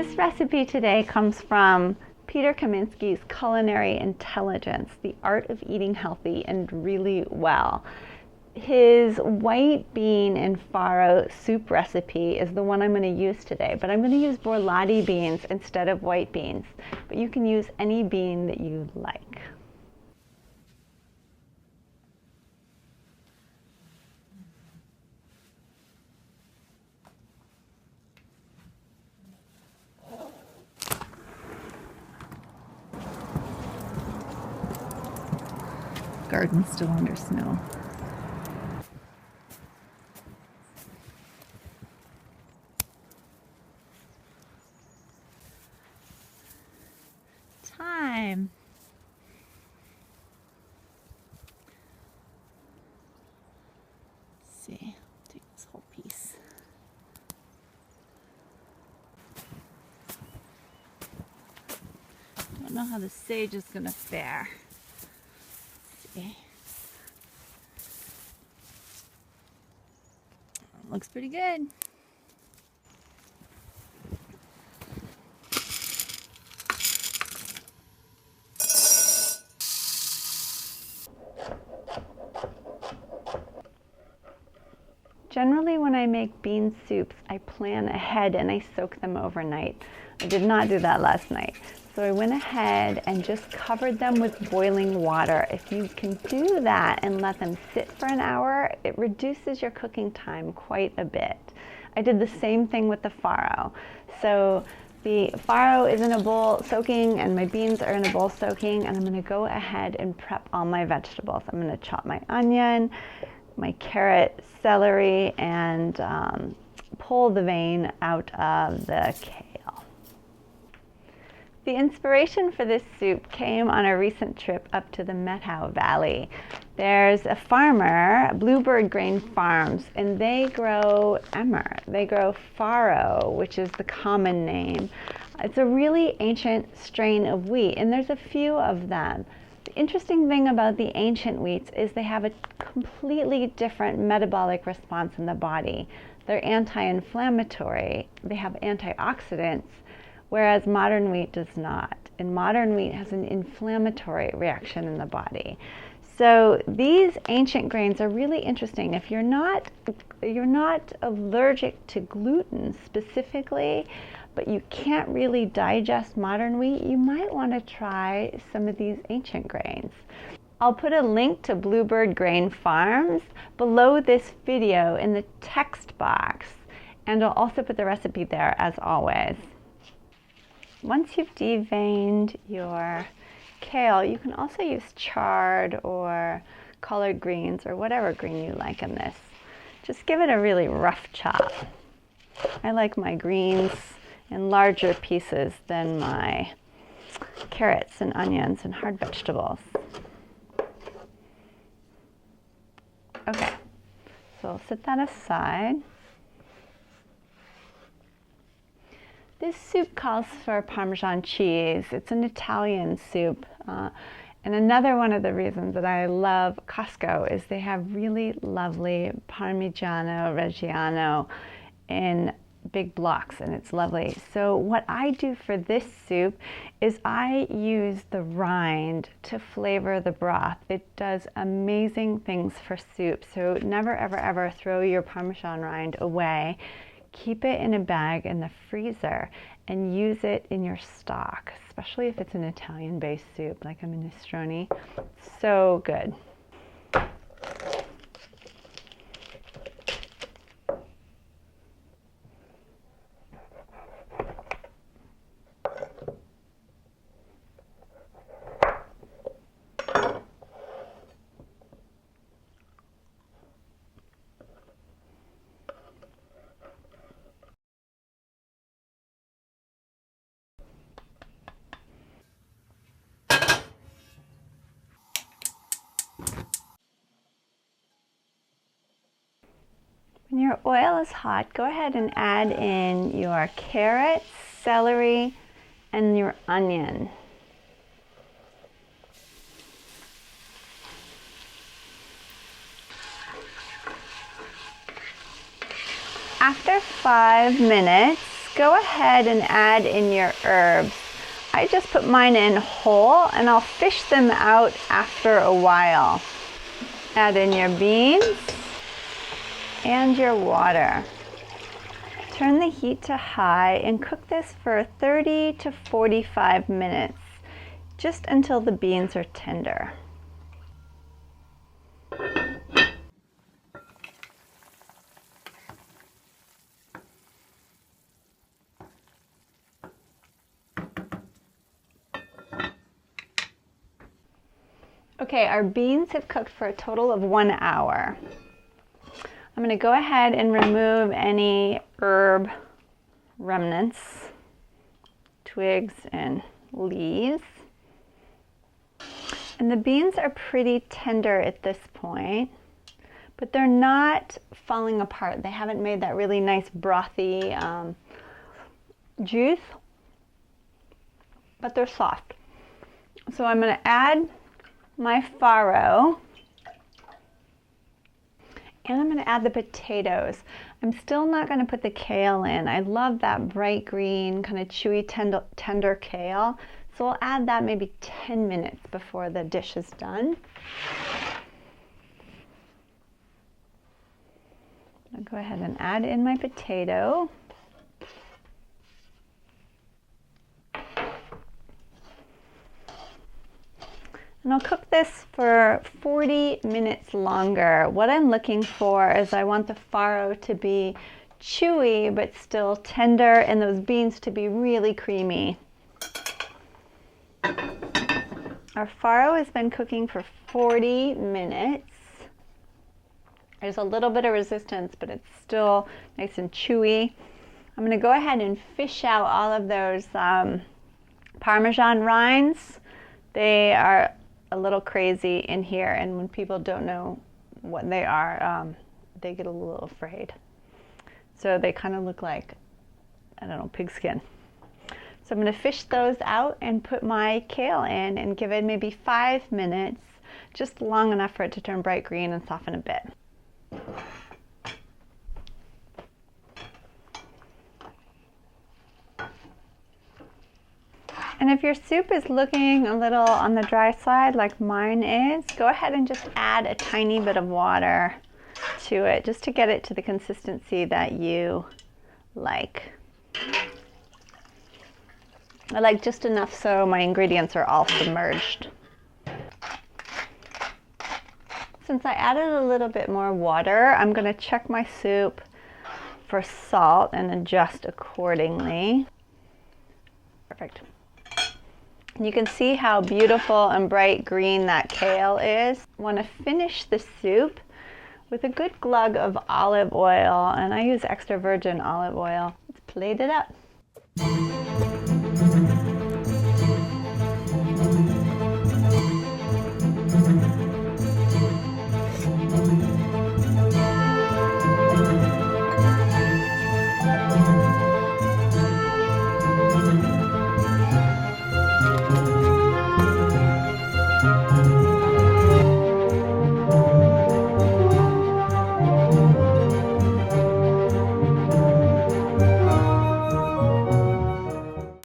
This recipe today comes from Peter Kaminsky's Culinary Intelligence, The Art of Eating Healthy and Really Well. His white bean and farro soup recipe is the one I'm going to use today, but I'm going to use Borlotti beans instead of white beans. But you can use any bean that you like. Garden's still under snow. Thyme. Let's see, take this whole piece. Don't know how the sage is gonna fare. Okay. Looks pretty good. Generally, when I make bean soups, I plan ahead and I soak them overnight. I did not do that last night. So I went ahead and just covered them with boiling water. If you can do that and let them sit for an hour, it reduces your cooking time quite a bit. I did the same thing with the farro. So the farro is in a bowl soaking and my beans are in a bowl soaking, and I'm going to go ahead and prep all my vegetables. I'm going to chop my onion, my carrot, celery, and pull the vein out of the kale. The inspiration for this soup came on a recent trip up to the Methow Valley. There's a farmer, Bluebird Grain Farms, and they grow emmer. They grow farro, which is the common name. It's a really ancient strain of wheat, and there's a few of them. The interesting thing about the ancient wheats is they have a completely different metabolic response in the body. They're anti-inflammatory, they have antioxidants, whereas modern wheat does not. And modern wheat has an inflammatory reaction in the body. So these ancient grains are really interesting. If you're not allergic to gluten specifically, but you can't really digest modern wheat, you might want to try some of these ancient grains. I'll put a link to Bluebird Grain Farms below this video in the text box, and I'll also put the recipe there as always. Once you've deveined your kale, you can also use chard or collard greens or whatever green you like in this. Just give it a really rough chop. I like my greens in larger pieces than my carrots and onions and hard vegetables. Okay, so I'll set that aside. This soup calls for Parmesan cheese. It's an Italian soup. And another one of the reasons that I love Costco is they have really lovely Parmigiano Reggiano in big blocks, and it's lovely. So what I do for this soup is I use the rind to flavor the broth. It does amazing things for soup. So never, ever, ever throw your Parmesan rind away. Keep it in a bag in the freezer and use it in your stock, especially if it's an Italian-based soup like a minestrone. So good. When your oil is hot, go ahead and add in your carrots, celery, and your onion. After 5 minutes, go ahead and add in your herbs. I just put mine in whole and I'll fish them out after a while. Add in your beans and your water. Turn the heat to high and cook this for 30 to 45 minutes, just until the beans are tender. Okay, our beans have cooked for a total of 1 hour. I'm going to go ahead and remove any herb remnants, twigs and leaves. And the beans are pretty tender at this point, but they're not falling apart. They haven't made that really nice brothy juice, but they're soft. So I'm going to add my farro, and I'm going to add the potatoes. I'm still not going to put the kale in. I love that bright green, kind of chewy, tender kale. So I'll add that maybe 10 minutes before the dish is done. I'll go ahead and add in my potato. And I'll cook this for 40 minutes longer. What I'm looking for is I want the farro to be chewy but still tender and those beans to be really creamy. Our farro has been cooking for 40 minutes. There's a little bit of resistance, but it's still nice and chewy. I'm going to go ahead and fish out all of those Parmesan rinds. They are a little crazy in here, and when people don't know what they are, they get a little afraid. So they kind of look like, I don't know, pigskin. So I'm going to fish those out and put my kale in and give it maybe 5 minutes, just long enough for it to turn bright green and soften a bit. And if your soup is looking a little on the dry side like mine is, go ahead and just add a tiny bit of water to it just to get it to the consistency that you like. I like just enough so my ingredients are all submerged. Since I added a little bit more water, I'm going to check my soup for salt and adjust accordingly. Perfect. You can see how beautiful and bright green that kale is. I want to finish the soup with a good glug of olive oil, and I use extra virgin olive oil. Let's plate it up.